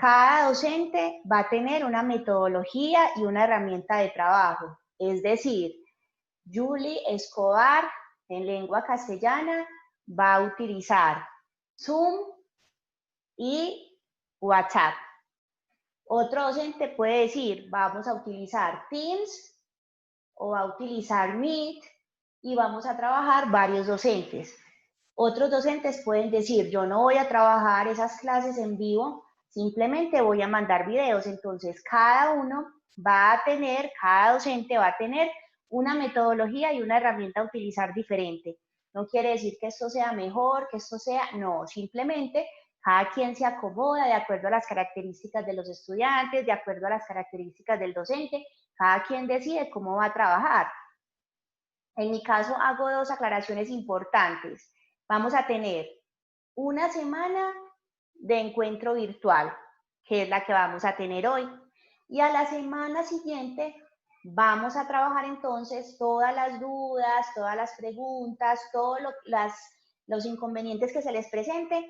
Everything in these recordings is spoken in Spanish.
Cada docente va a tener una metodología y una herramienta de trabajo. Es decir, Julie Escobar, en lengua castellana, va a utilizar Zoom y WhatsApp. Otro docente puede decir, vamos a utilizar Teams o va a utilizar Meet y vamos a trabajar varios docentes. Otros docentes pueden decir, yo no voy a trabajar esas clases en vivo, simplemente voy a mandar videos. Entonces, cada docente va a tener una metodología y una herramienta a utilizar diferente. No quiere decir que esto sea mejor, que esto sea, no, simplemente cada quien se acomoda de acuerdo a las características de los estudiantes, de acuerdo a las características del docente, cada quien decide cómo va a trabajar. En mi caso hago dos aclaraciones importantes. Vamos a tener una semana de encuentro virtual, que es la que vamos a tener hoy. Y a la semana siguiente vamos a trabajar entonces todas las dudas, todas las preguntas, todos los inconvenientes que se les presenten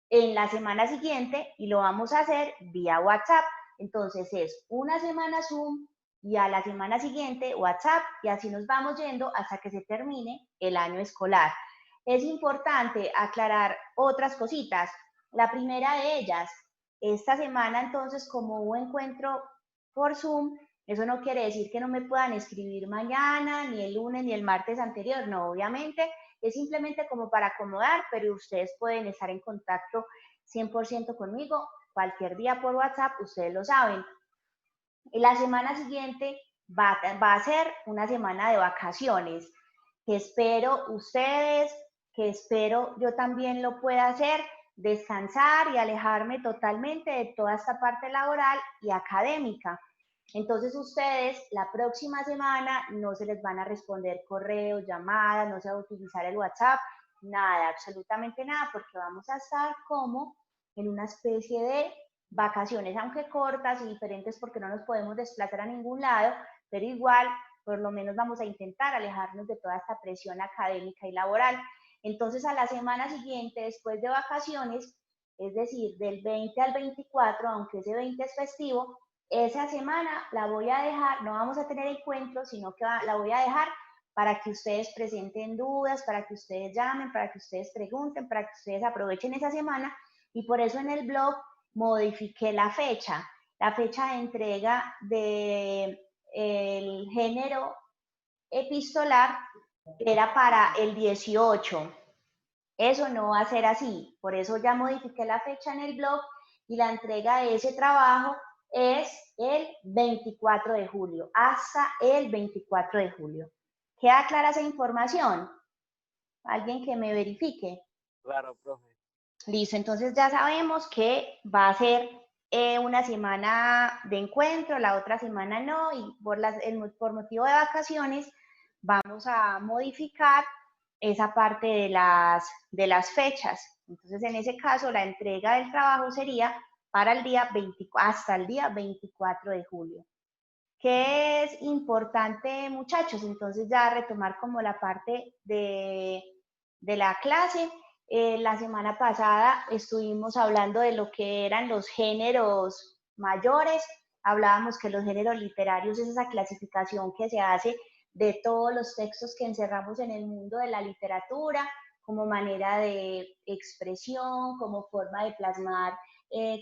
en la semana siguiente y lo vamos a hacer vía WhatsApp. Entonces es una semana Zoom y a la semana siguiente WhatsApp y así nos vamos yendo hasta que se termine el año escolar. Es importante aclarar otras cositas. La primera de ellas, esta semana entonces como hubo encuentro por Zoom, eso no quiere decir que no me puedan escribir mañana, ni el lunes, ni el martes anterior, no, obviamente es simplemente como para acomodar, pero ustedes pueden estar en contacto 100% conmigo cualquier día por WhatsApp, ustedes lo saben. Y la semana siguiente va a ser una semana de vacaciones, que espero ustedes, que espero yo también lo pueda hacer, descansar y alejarme totalmente de toda esta parte laboral y académica. Entonces ustedes la próxima semana no se les van a responder correos, llamadas, no se va a utilizar el WhatsApp, nada, absolutamente nada, porque vamos a estar como en una especie de vacaciones, aunque cortas y diferentes porque no nos podemos desplazar a ningún lado, pero igual por lo menos vamos a intentar alejarnos de toda esta presión académica y laboral. Entonces a la semana siguiente, después de vacaciones, es decir, del 20 al 24, aunque ese 20 es festivo, esa semana la voy a dejar, no vamos a tener encuentros, sino que la voy a dejar para que ustedes presenten dudas, para que ustedes llamen, para que ustedes pregunten, para que ustedes aprovechen esa semana. Y por eso en el blog modifiqué la fecha de entrega del género epistolar era para el 18. Eso no va a ser así, por eso ya modifiqué la fecha en el blog y la entrega de ese trabajo es el 24 de julio, hasta el 24 de julio. ¿Queda clara esa información? ¿Alguien que me verifique? Claro, profe. Listo, entonces ya sabemos que va a ser una semana de encuentro, la otra semana no, y por motivo de vacaciones vamos a modificar esa parte de las fechas. Entonces, en ese caso, la entrega del trabajo sería para el día 24, hasta el día 24 de julio. ¿Qué es importante, muchachos? Entonces, ya retomar como la parte de la clase. La semana pasada estuvimos hablando de lo que eran los géneros mayores. Hablábamos que los géneros literarios es esa clasificación que se hace de todos los textos que encerramos en el mundo de la literatura, como manera de expresión, como forma de plasmar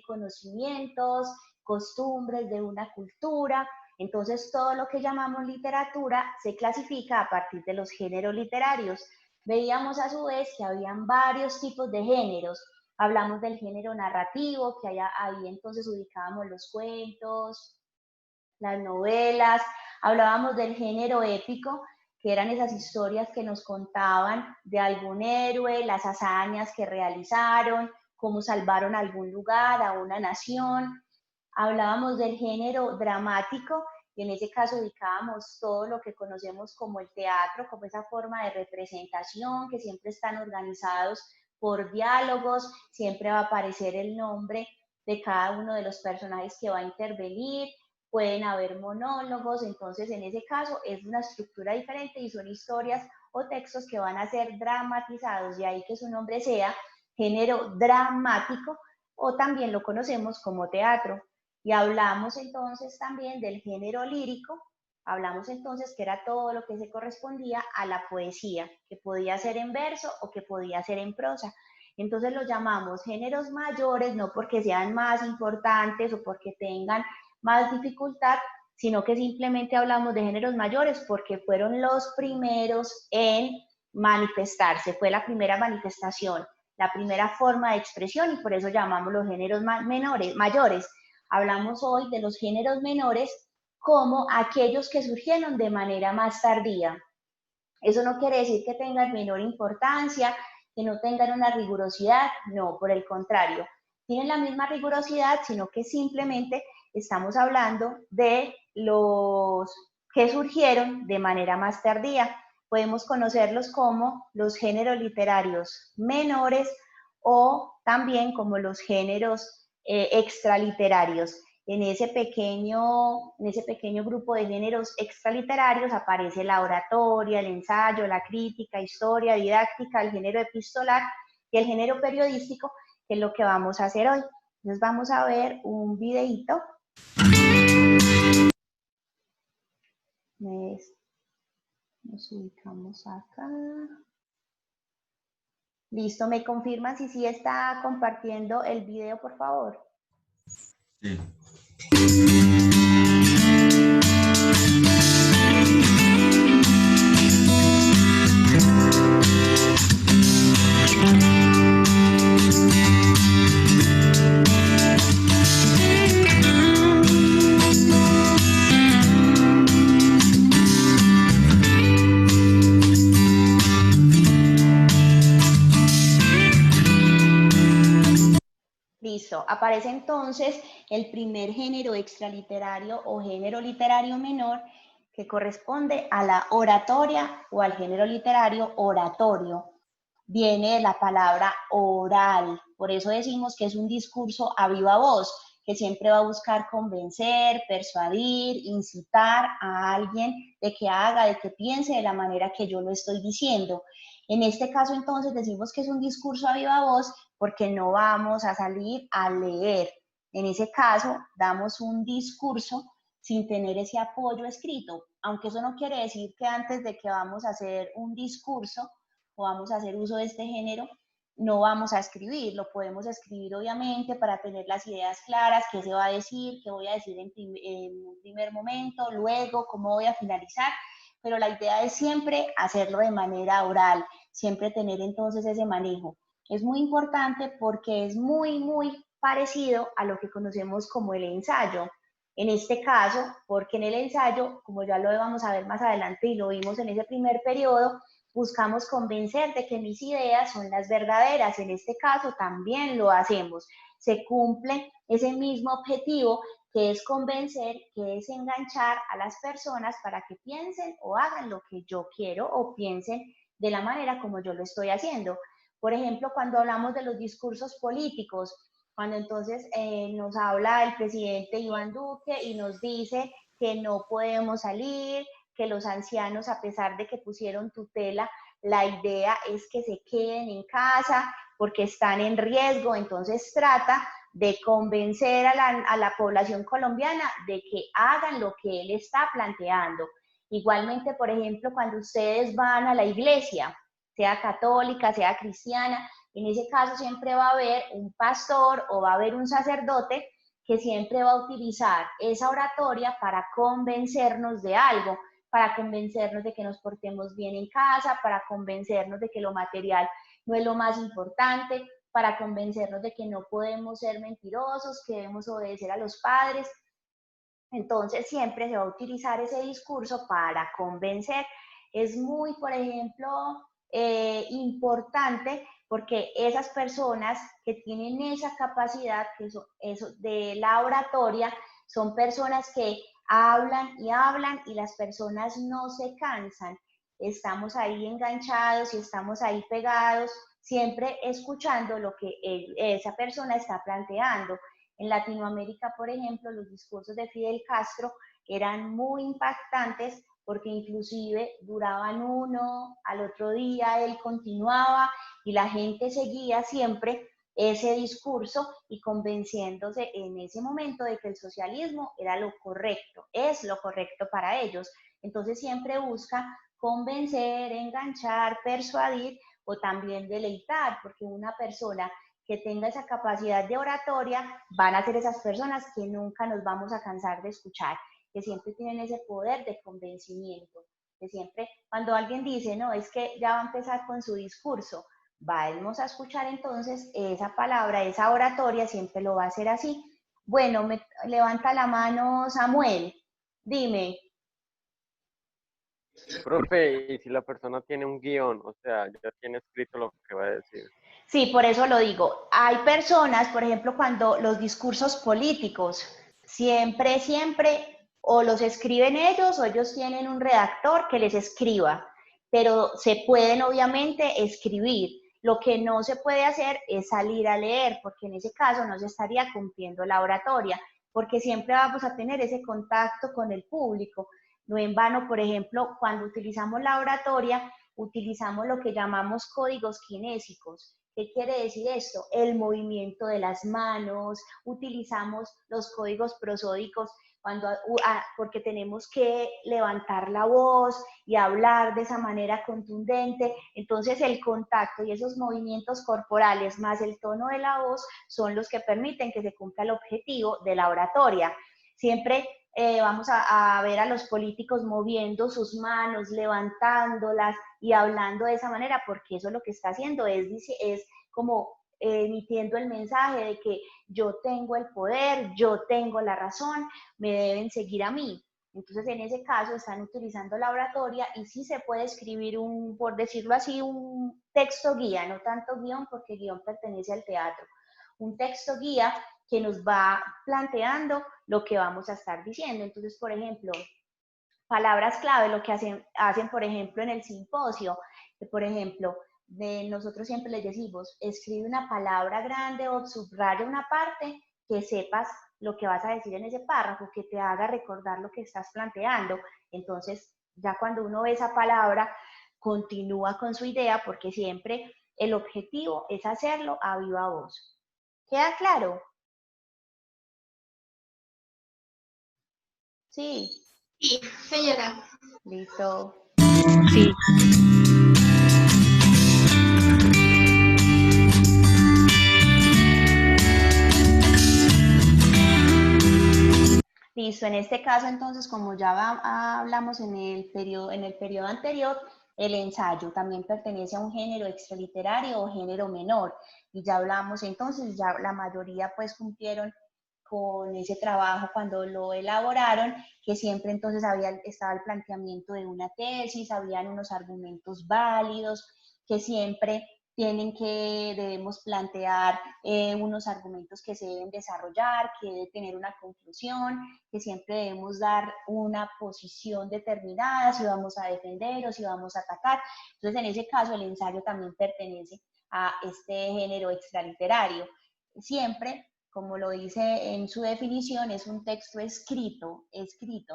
conocimientos, costumbres de una cultura. Entonces, todo lo que llamamos literatura se clasifica a partir de los géneros literarios. Veíamos a su vez que habían varios tipos de géneros. Hablamos del género narrativo, que ahí entonces ubicábamos los cuentos, las novelas. Hablábamos del género épico, que eran esas historias que nos contaban de algún héroe, las hazañas que realizaron, cómo salvaron algún lugar, a una nación. Hablábamos del género dramático, y en ese caso ubicábamos todo lo que conocemos como el teatro, como esa forma de representación, que siempre están organizados por diálogos, siempre va a aparecer el nombre de cada uno de los personajes que va a intervenir, pueden haber monólogos, entonces en ese caso es una estructura diferente y son historias o textos que van a ser dramatizados, de ahí que su nombre sea género dramático, o también lo conocemos como teatro. Y hablamos entonces también del género lírico, hablamos entonces que era todo lo que se correspondía a la poesía, que podía ser en verso o que podía ser en prosa. Entonces los llamamos géneros mayores, no porque sean más importantes o porque tengan más dificultad, sino que simplemente hablamos de géneros mayores porque fueron los primeros en manifestarse, fue la primera manifestación, la primera forma de expresión y por eso llamamos los géneros mayores. Hablamos hoy de los géneros menores como aquellos que surgieron de manera más tardía. Eso no quiere decir que tengan menor importancia, que no tengan una rigurosidad, no, por el contrario, tienen la misma rigurosidad, sino que simplemente estamos hablando de los que surgieron de manera más tardía. Podemos conocerlos como los géneros literarios menores o también como los géneros extraliterarios. En ese pequeño grupo de géneros extraliterarios aparece la oratoria, el ensayo, la crítica, historia, didáctica, el género epistolar y el género periodístico, que es lo que vamos a hacer hoy. Entonces vamos a ver un videito. Nos ubicamos acá. Listo, ¿me confirman si sí está compartiendo el video, por favor? Sí. Listo, aparece entonces el primer género extraliterario o género literario menor que corresponde a la oratoria o al género literario oratorio. Viene de la palabra oral, por eso decimos que es un discurso a viva voz, que siempre va a buscar convencer, persuadir, incitar a alguien de que haga, de que piense de la manera que yo lo estoy diciendo. En este caso, entonces, decimos que es un discurso a viva voz porque no vamos a salir a leer. En ese caso, damos un discurso sin tener ese apoyo escrito, aunque eso no quiere decir que antes de que vamos a hacer un discurso o vamos a hacer uso de este género, no vamos a escribir, lo podemos escribir obviamente para tener las ideas claras, qué se va a decir, qué voy a decir en un primer momento, luego, cómo voy a finalizar, pero la idea es siempre hacerlo de manera oral, siempre tener entonces ese manejo. Es muy importante porque es muy parecido a lo que conocemos como el ensayo. En este caso, porque en el ensayo, como ya lo vamos a ver más adelante y lo vimos en ese primer periodo, buscamos convencer de que mis ideas son las verdaderas. En este caso también lo hacemos. Se cumple ese mismo objetivo que es convencer, que es enganchar a las personas para que piensen o hagan lo que yo quiero o piensen de la manera como yo lo estoy haciendo. Por ejemplo, cuando hablamos de los discursos políticos, cuando entonces nos habla el presidente Iván Duque y nos dice que no podemos salir, que los ancianos, a pesar de que pusieron tutela, la idea es que se queden en casa porque están en riesgo, entonces trata de convencer a la población colombiana de que hagan lo que él está planteando. Igualmente, por ejemplo, cuando ustedes van a la iglesia, sea católica, sea cristiana, en ese caso siempre va a haber un pastor o va a haber un sacerdote que siempre va a utilizar esa oratoria para convencernos de algo, para convencernos de que nos portemos bien en casa, para convencernos de que lo material no es lo más importante, para convencernos de que no podemos ser mentirosos, que debemos obedecer a los padres. Entonces siempre se va a utilizar ese discurso para convencer. Es muy, por ejemplo, importante porque esas personas que tienen esa capacidad eso de la oratoria son personas que hablan y las personas no se cansan. Estamos ahí enganchados y estamos ahí pegados, siempre escuchando lo que esa persona está planteando. En Latinoamérica, por ejemplo, los discursos de Fidel Castro eran muy impactantes porque inclusive duraban uno, al otro día él continuaba y la gente seguía siempre ese discurso y convenciéndose en ese momento de que el socialismo era lo correcto, es lo correcto para ellos. Entonces siempre busca convencer, enganchar, persuadir o también deleitar, porque una persona que tenga esa capacidad de oratoria van a ser esas personas que nunca nos vamos a cansar de escuchar, que siempre tienen ese poder de convencimiento, que siempre cuando alguien dice, no, es que ya va a empezar con su discurso, vamos a escuchar entonces esa palabra, esa oratoria, siempre lo va a hacer así. Bueno, me levanta la mano Samuel, dime. Profe, y si la persona tiene un guión, o sea, ya tiene escrito lo que va a decir. Sí, por eso lo digo. Hay personas, por ejemplo, cuando los discursos políticos siempre o los escriben ellos o ellos tienen un redactor que les escriba, pero se pueden obviamente escribir. Lo que no se puede hacer es salir a leer, porque en ese caso no se estaría cumpliendo la oratoria, porque siempre vamos a tener ese contacto con el público. No en vano, por ejemplo, cuando utilizamos la oratoria, utilizamos lo que llamamos códigos kinésicos, ¿Qué quiere decir esto? El movimiento de las manos, utilizamos los códigos prosódicos porque tenemos que levantar la voz y hablar de esa manera contundente. Entonces el contacto y esos movimientos corporales más el tono de la voz son los que permiten que se cumpla el objetivo de la oratoria. Siempre vamos a ver a los políticos moviendo sus manos, levantándolas y hablando de esa manera, porque eso lo que está haciendo es como emitiendo el mensaje de que yo tengo el poder, yo tengo la razón, me deben seguir a mí. Entonces, en ese caso, están utilizando la oratoria y sí se puede escribir por decirlo así, un texto guía, no tanto guión, porque guión pertenece al teatro. Un texto guía que nos va planteando lo que vamos a estar diciendo. Entonces, por ejemplo, palabras clave, lo que hacen por ejemplo, en el simposio, que, por ejemplo, nosotros siempre les decimos, escribe una palabra grande o subraya una parte que sepas lo que vas a decir en ese párrafo, que te haga recordar lo que estás planteando. Entonces, ya cuando uno ve esa palabra, continúa con su idea, porque siempre el objetivo es hacerlo a viva voz. ¿Queda claro? Sí. Sí, señora. Listo. Sí. Listo, en este caso entonces, como ya hablamos en el periodo anterior, el ensayo también pertenece a un género extraliterario o género menor, y ya hablamos entonces, ya la mayoría pues cumplieron con ese trabajo cuando lo elaboraron, que siempre entonces estaba el planteamiento de una tesis, habían unos argumentos válidos, que siempre debemos plantear unos argumentos que se deben desarrollar, que debe tener una conclusión, que siempre debemos dar una posición determinada, si vamos a defender o si vamos a atacar. Entonces, en ese caso, el ensayo también pertenece a este género extraliterario. Siempre, como lo dice en su definición, es un texto escrito,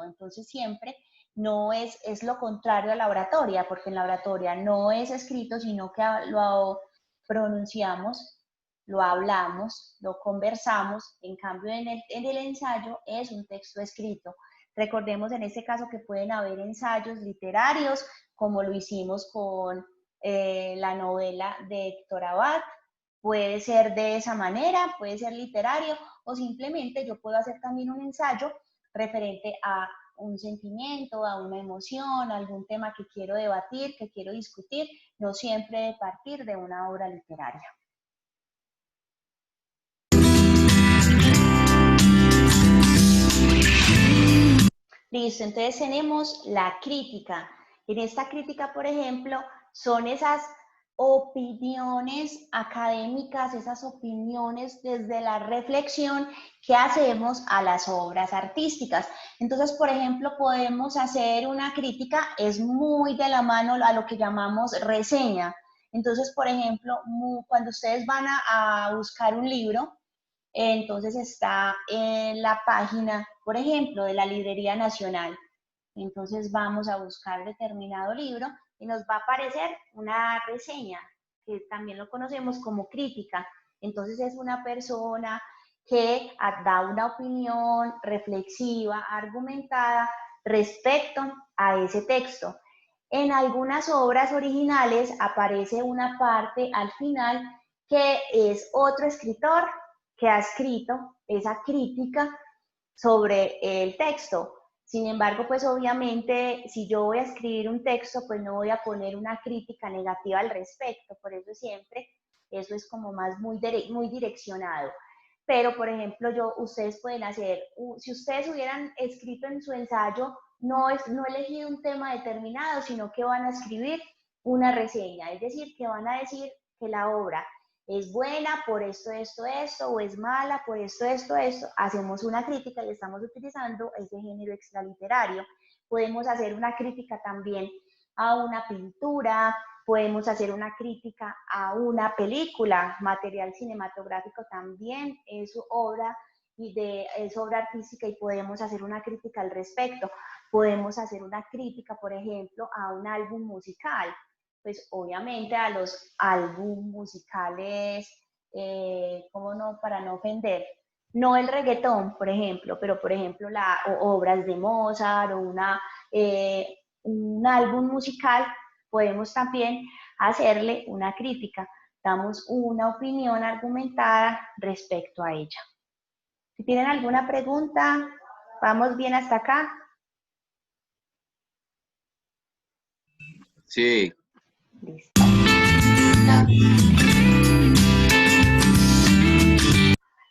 entonces siempre no es lo contrario a la oratoria, porque en la oratoria no es escrito, sino que lo pronunciamos, lo hablamos, lo conversamos, en cambio en el ensayo es un texto escrito. Recordemos en este caso que pueden haber ensayos literarios, como lo hicimos con la novela de Héctor Abad, puede ser de esa manera, puede ser literario, o simplemente yo puedo hacer también un ensayo referente a un sentimiento, a una emoción, a algún tema que quiero debatir, que quiero discutir, no siempre de partir de una obra literaria. Listo, entonces tenemos la crítica. En esta crítica, por ejemplo, son esas opiniones académicas, esas opiniones desde la reflexión que hacemos a las obras artísticas. Entonces, por ejemplo, podemos hacer una crítica, es muy de la mano a lo que llamamos reseña. Entonces, por ejemplo, cuando ustedes van a buscar un libro, entonces está en la página, por ejemplo, de la Librería Nacional. Entonces vamos a buscar determinado libro y nos va a aparecer una reseña, que también lo conocemos como crítica. Entonces es una persona que da una opinión reflexiva, argumentada respecto a ese texto. En algunas obras originales aparece una parte al final que es otro escritor que ha escrito esa crítica sobre el texto. Sin embargo, pues obviamente, si yo voy a escribir un texto, pues no voy a poner una crítica negativa al respecto, por eso siempre, eso es como más muy direccionado. Pero, por ejemplo, ustedes pueden hacer, si ustedes hubieran escrito en su ensayo, no elegido un tema determinado, sino que van a escribir una reseña, es decir, que van a decir que la obra es buena por esto, o es mala por esto, hacemos una crítica y estamos utilizando ese género extraliterario. Podemos hacer una crítica también a una pintura, podemos hacer una crítica a una película, material cinematográfico también es obra artística y podemos hacer una crítica al respecto. Podemos hacer una crítica, por ejemplo, a un álbum musical. pues obviamente a los álbumes musicales, ¿cómo no? Para no ofender. No el reggaetón, por ejemplo, pero por ejemplo obras de Mozart o un álbum musical, podemos también hacerle una crítica, damos una opinión argumentada respecto a ella. Si tienen alguna pregunta, ¿vamos bien hasta acá? Sí. Listo.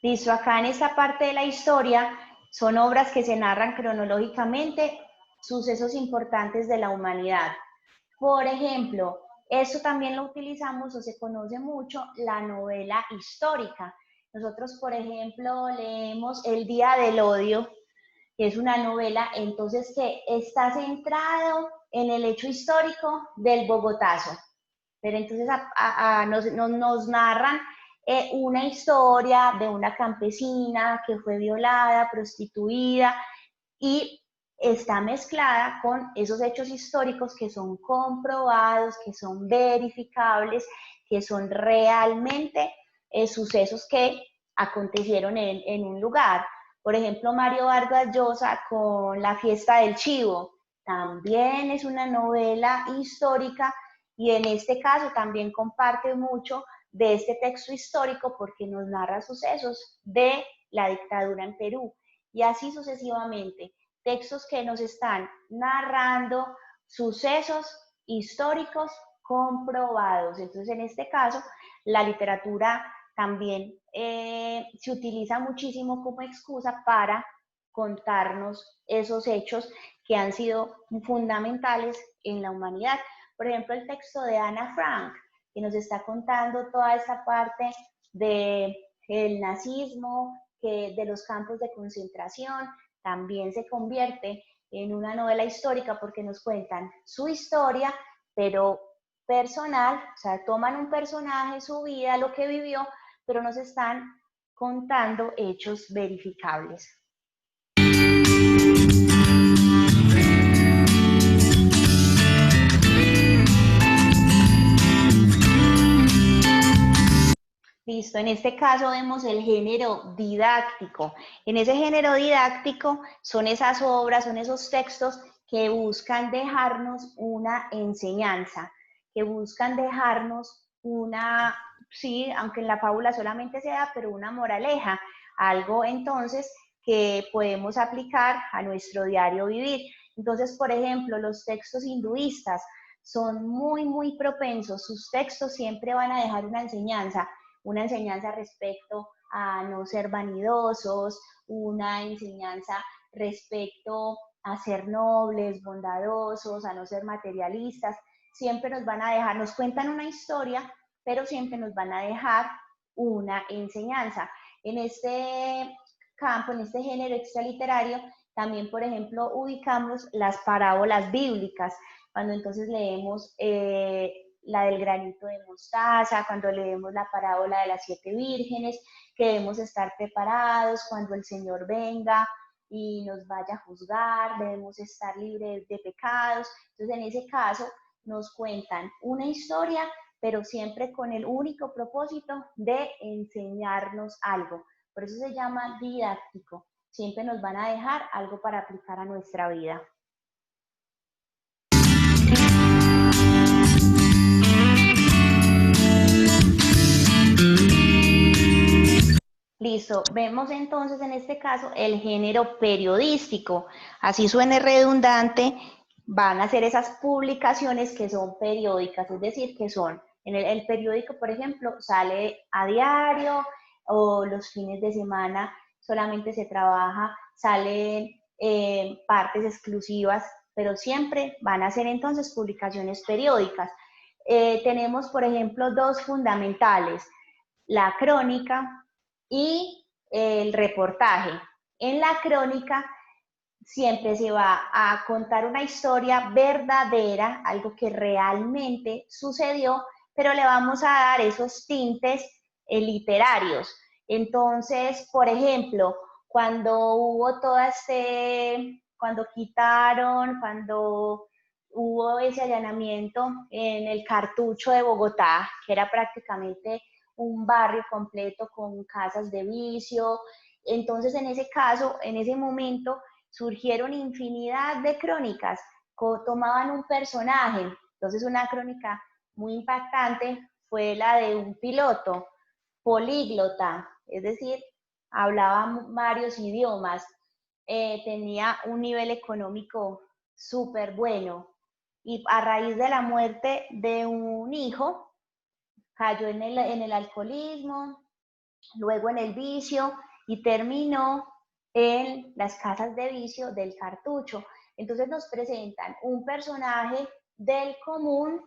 Listo, acá en esta parte de la historia son obras que se narran cronológicamente sucesos importantes de la humanidad. Por ejemplo, esto también lo utilizamos o se conoce mucho, la novela histórica. Nosotros, por ejemplo, leemos El Día del Odio, que es una novela, entonces, que está centrado en el hecho histórico del Bogotazo. Pero entonces nos narran una historia de una campesina que fue violada, prostituida, y está mezclada con esos hechos históricos que son comprobados, que son verificables, que son realmente sucesos que acontecieron en un lugar. Por ejemplo, Mario Vargas Llosa con La Fiesta del Chivo, también es una novela histórica y en este caso también comparte mucho de este texto histórico porque nos narra sucesos de la dictadura en Perú y así sucesivamente. Textos que nos están narrando sucesos históricos comprobados. Entonces, en este caso, la literatura también se utiliza muchísimo como excusa para contarnos esos hechos que han sido fundamentales en la humanidad. Por ejemplo, el texto de Ana Frank, que nos está contando toda esta parte del nazismo, de los campos de concentración, también se convierte en una novela histórica porque nos cuentan su historia, pero personal, o sea, toman un personaje, su vida, lo que vivió, pero nos están contando hechos verificables. Listo, en este caso vemos el género didáctico. En ese género didáctico son esas obras, son esos textos que buscan dejarnos una enseñanza, que buscan dejarnos una, sí, aunque en la fábula solamente sea, pero una moraleja, algo entonces que podemos aplicar a nuestro diario vivir. Entonces, por ejemplo, los textos hinduistas son muy propensos, sus textos siempre van a dejar una enseñanza respecto a no ser vanidosos, una enseñanza respecto a ser nobles, bondadosos, a no ser materialistas. Siempre nos van a dejar, nos cuentan una historia, pero siempre nos van a dejar una enseñanza. En este campo, en este género extraliterario, también, por ejemplo, ubicamos las parábolas bíblicas, cuando entonces leemos la del granito de mostaza, cuando leemos la parábola de las 7 vírgenes, que debemos estar preparados cuando el Señor venga y nos vaya a juzgar, debemos estar libres de pecados. Entonces, en ese caso, nos cuentan una historia, pero siempre con el único propósito de enseñarnos algo. Por eso se llama didáctico. Siempre nos van a dejar algo para aplicar a nuestra vida. Listo, vemos entonces en este caso el género periodístico. Así suene redundante, van a ser esas publicaciones que son periódicas, es decir, que son, en el periódico, por ejemplo, sale a diario o los fines de semana solamente se trabaja, salen partes exclusivas, pero siempre van a ser entonces publicaciones periódicas. Tenemos, por ejemplo, dos fundamentales, la crónica y el reportaje. En la crónica siempre se va a contar una historia verdadera, algo que realmente sucedió, pero le vamos a dar esos tintes literarios. Entonces, por ejemplo, cuando hubo cuando quitaron, cuando hubo ese allanamiento en el Cartucho de Bogotá, que era prácticamente un barrio completo con casas de vicio. Entonces, en ese caso, en ese momento, surgieron infinidad de crónicas, tomaban un personaje. Entonces, una crónica muy impactante fue la de un piloto políglota, es decir, hablaba varios idiomas, tenía un nivel económico súper bueno y a raíz de la muerte de un hijo cayó en el alcoholismo, luego en el vicio y terminó en las casas de vicio del Cartucho. Entonces nos presentan un personaje del común,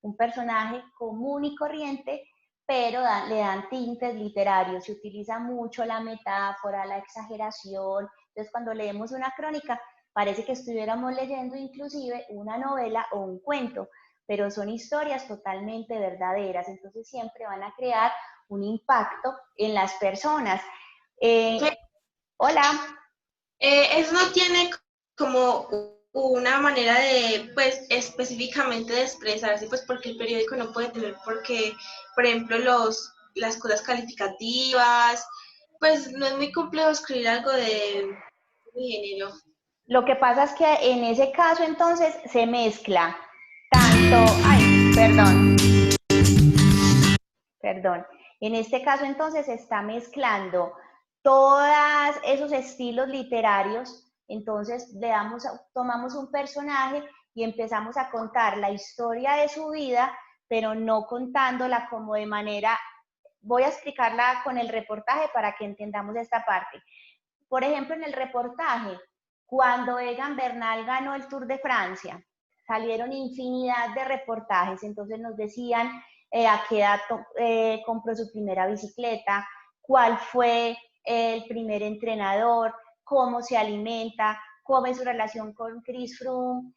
un personaje común y corriente, pero le dan tintes literarios, se utiliza mucho la metáfora, la exageración. Entonces cuando leemos una crónica parece que estuviéramos leyendo inclusive una novela o un cuento, pero son historias totalmente verdaderas, entonces siempre van a crear un impacto en las personas. Hola. Eso no tiene como una manera de, pues, específicamente de expresarse, pues, porque el periódico no puede tener, porque, por ejemplo, las cosas calificativas, pues, no es muy complejo escribir algo de género. Lo que pasa es que en ese caso entonces se mezcla tanto, perdón, en este caso entonces se está mezclando todos esos estilos literarios, entonces tomamos un personaje y empezamos a contar la historia de su vida, pero no contándola como de manera, voy a explicarla con el reportaje para que entendamos esta parte. Por ejemplo, en el reportaje, cuando Egan Bernal ganó el Tour de Francia, salieron infinidad de reportajes, entonces nos decían a qué edad compró su primera bicicleta, cuál fue el primer entrenador, cómo se alimenta, cómo es su relación con Chris Froome,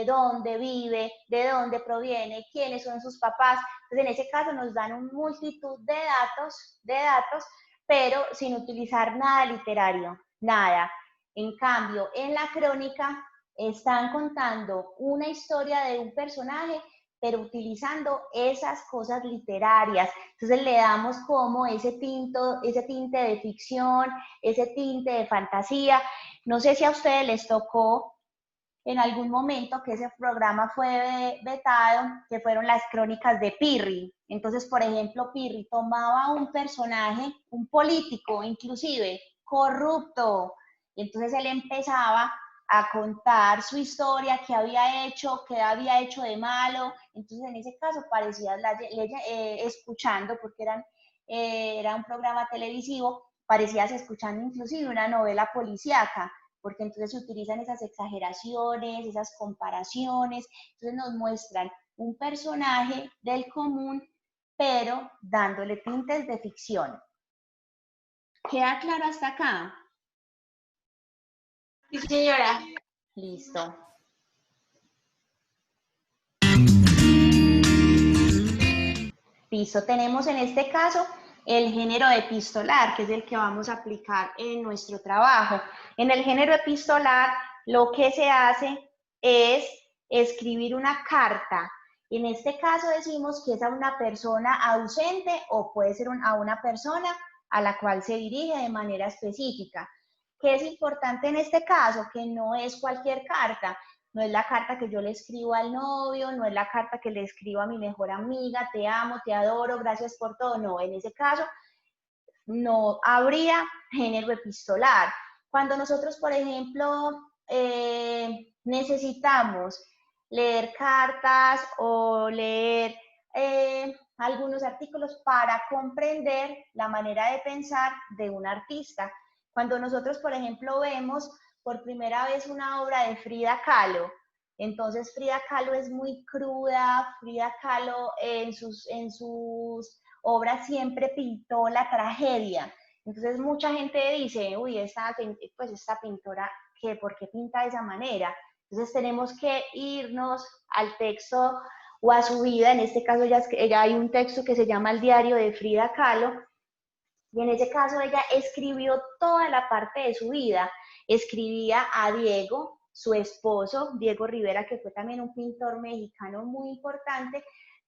dónde vive, de dónde proviene, quiénes son sus papás. Entonces, en ese caso nos dan una multitud de datos, pero sin utilizar nada literario, nada. En cambio, en la crónica están contando una historia de un personaje, pero utilizando esas cosas literarias. Entonces le damos como ese tinte de ficción, ese tinte de fantasía. No sé si a ustedes les tocó en algún momento que ese programa fue vetado, que fueron las crónicas de Pirri. Entonces, por ejemplo, Pirri tomaba un personaje, un político inclusive, corrupto, y entonces él empezaba a contar su historia, qué había hecho de malo. Entonces, en ese caso, parecía escuchando, porque era un programa televisivo, parecías escuchando inclusive una novela policíaca, porque entonces se utilizan esas exageraciones, esas comparaciones, entonces nos muestran un personaje del común, pero dándole tintes de ficción. ¿Queda claro hasta acá? Sí, señora. Listo. Listo, tenemos en este caso el género epistolar, que es el que vamos a aplicar en nuestro trabajo. En el género epistolar, lo que se hace es escribir una carta. En este caso decimos que es a una persona ausente o puede ser a una persona a la cual se dirige de manera específica. ¿Qué es importante en este caso? Que no es cualquier carta. No es la carta que yo le escribo al novio, no es la carta que le escribo a mi mejor amiga, te amo, te adoro, gracias por todo. No, en ese caso no habría género epistolar. Cuando nosotros, por ejemplo, necesitamos leer cartas o leer algunos artículos para comprender la manera de pensar de un artista. Cuando nosotros, por ejemplo, vemos por primera vez una obra de Frida Kahlo, entonces Frida Kahlo es muy cruda, Frida Kahlo en sus obra siempre pintó la tragedia. Entonces mucha gente dice, uy, esta pintora, ¿por qué pinta de esa manera? Entonces tenemos que irnos al texto o a su vida. En este caso ella hay un texto que se llama El diario de Frida Kahlo, y en ese caso ella escribió toda la parte de su vida. Escribía a Diego, su esposo, Diego Rivera, que fue también un pintor mexicano muy importante,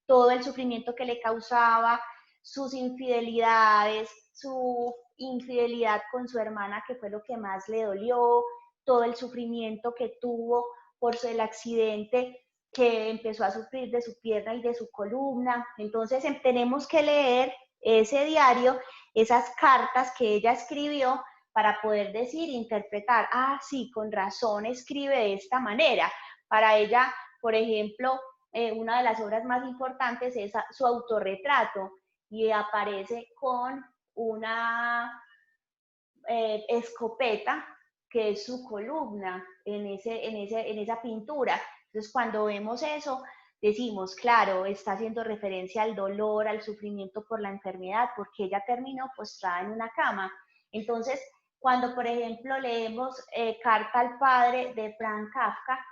todo el sufrimiento que le causaba, sus infidelidades, su infidelidad con su hermana, que fue lo que más le dolió, todo el sufrimiento que tuvo por el accidente que empezó a sufrir de su pierna y de su columna. Entonces tenemos que leer ese diario, esas cartas que ella escribió para poder decir, interpretar, ah, sí, con razón escribe de esta manera. Para ella, por ejemplo, una de las obras más importantes es su autorretrato y aparece con una escopeta que es su columna en esa pintura. Entonces, cuando vemos eso, decimos, claro, está haciendo referencia al dolor, al sufrimiento por la enfermedad, porque ella terminó postrada en una cama. Entonces, cuando, por ejemplo, leemos Carta al Padre de Franz Kafka,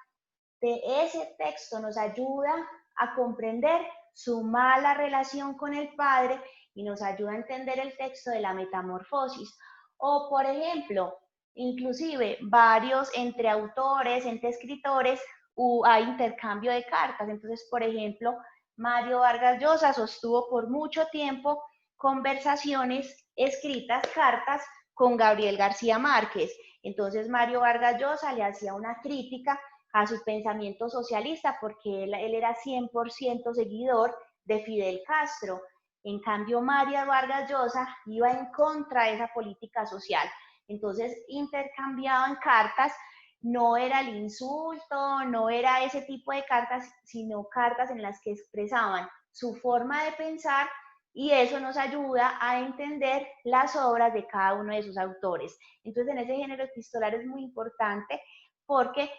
de ese texto nos ayuda a comprender su mala relación con el padre y nos ayuda a entender el texto de la metamorfosis. O, por ejemplo, inclusive varios entre autores, entre escritores, hay intercambio de cartas. Entonces, por ejemplo, Mario Vargas Llosa sostuvo por mucho tiempo conversaciones escritas, cartas, con Gabriel García Márquez. Entonces, Mario Vargas Llosa le hacía una crítica a su pensamiento socialista porque él era 100% seguidor de Fidel Castro. En cambio, Mario Vargas Llosa iba en contra de esa política social. Entonces, intercambiaban cartas, no era el insulto, no era ese tipo de cartas, sino cartas en las que expresaban su forma de pensar y eso nos ayuda a entender las obras de cada uno de sus autores. Entonces, en ese género epistolar es muy importante porque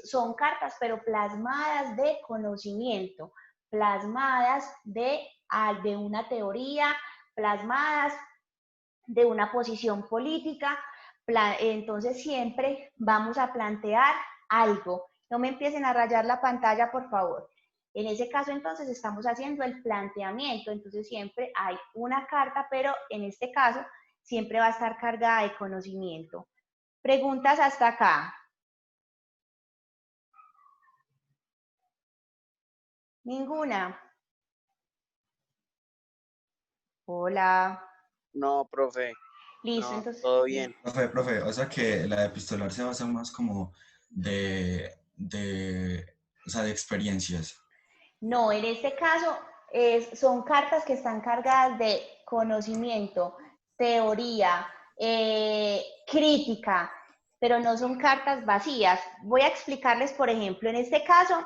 son cartas, pero plasmadas de conocimiento, plasmadas de una teoría, plasmadas de una posición política. Entonces siempre vamos a plantear algo. No me empiecen a rayar la pantalla, por favor. En ese caso, entonces, estamos haciendo el planteamiento. Entonces siempre hay una carta, pero en este caso siempre va a estar cargada de conocimiento. ¿Preguntas hasta acá? Ninguna. Hola. No, profe. Listo, No, entonces. todo bien. Profe, o sea que la epistolar se basa más como o sea, de experiencias. No, en este caso son cartas que están cargadas de conocimiento, teoría, crítica, pero no son cartas vacías. Voy a explicarles, por ejemplo, en este caso,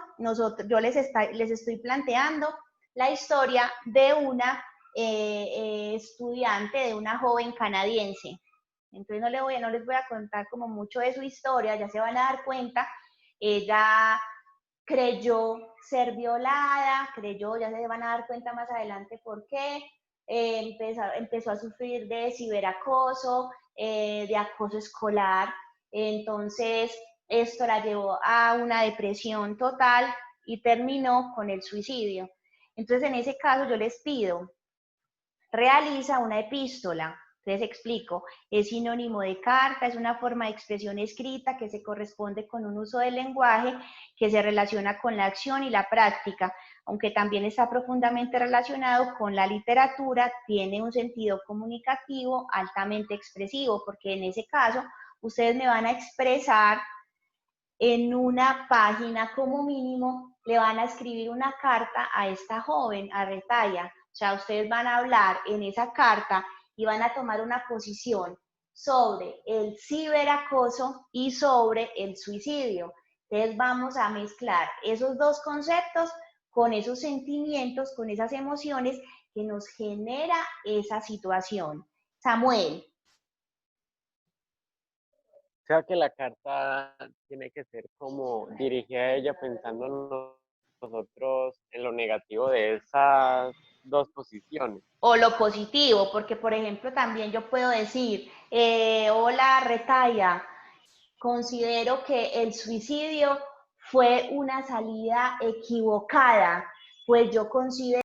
yo les estoy planteando la historia de una estudiante, de una joven canadiense. Entonces no les voy a contar como mucho de su historia, ya se van a dar cuenta. Ella creyó ser violada, ya se van a dar cuenta más adelante por qué, empezó a sufrir de ciberacoso, de acoso escolar, entonces esto la llevó a una depresión total y terminó con el suicidio. Entonces en ese caso yo les pido, realiza una epístola. Les explico, es sinónimo de carta, es una forma de expresión escrita que se corresponde con un uso del lenguaje que se relaciona con la acción y la práctica, aunque también está profundamente relacionado con la literatura, tiene un sentido comunicativo altamente expresivo, porque en ese caso ustedes me van a expresar en una página como mínimo, le van a escribir una carta a esta joven, a Retaya. O sea, ustedes van a hablar en esa carta y van a tomar una posición sobre el ciberacoso y sobre el suicidio. Entonces vamos a mezclar esos dos conceptos con esos sentimientos, con esas emociones que nos genera esa situación. Samuel. O sea que la carta tiene que ser como dirigida a ella pensando en nosotros, en lo negativo de esas dos posiciones. O lo positivo, porque por ejemplo también yo puedo decir, hola Retaya, considero que el suicidio fue una salida equivocada, pues yo considero